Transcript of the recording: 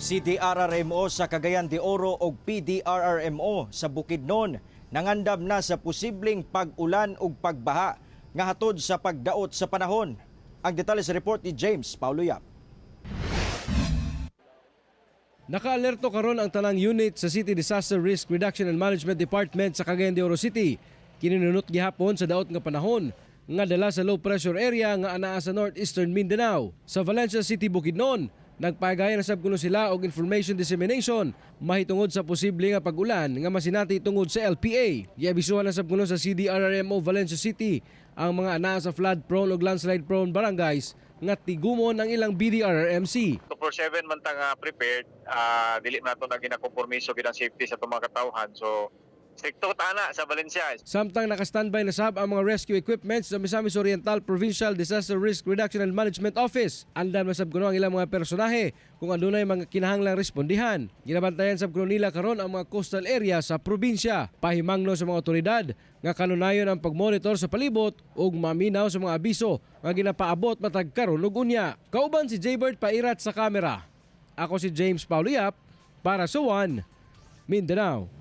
CDRRMO sa Cagayan de Oro o PDRRMO sa Bukidnon nangandam na sa posibleng pag-ulan ug pagbaha nga hatod sa pagdaot sa panahon. Ang detalye sa report ni James Paulo Yap. Naka-alerto karon ang tanang unit sa City Disaster Risk Reduction and Management Department sa Cagayan de Oro City. Kininunot gihapon sa daot nga panahon nga dala sa low pressure area nga anaa sa northeastern Mindanao. Sa Valencia City, Bukidnon, nagpagayon na sab kuno sila og information dissemination mahitungod sa posible nga pag-ulan nga masinati tungod sa LPA. Giabisuhan na sab kuno sa CDRRMO Valencia City ang mga anaa sa flood prone ug landslide prone barangays nga tigumon ang ilang BDRRMC. 24/7 man ta nga prepared, dili na to na ginakompromiso gid ang safety sa tumang katawhan. So stricto tana sa Valencia. Samtang naka-standby na sab ang mga rescue equipments sa Misamis Oriental Provincial Disaster Risk Reduction and Management Office. Andan masab kuno ang ilang mga personahe kung adunay mga kinahanglang respondihan. Ginabantayan sab kuno nila karon ang mga coastal area sa probinsya. Pahimangno sa mga otoridad nga kanunayon ang pagmonitor sa palibot ug maminaw sa mga abiso nga ginapaabot matag karon ug unya. Kauban si Jaybird Pairat sa kamera. Ako si James Paulo Yap para sa One Mindanao.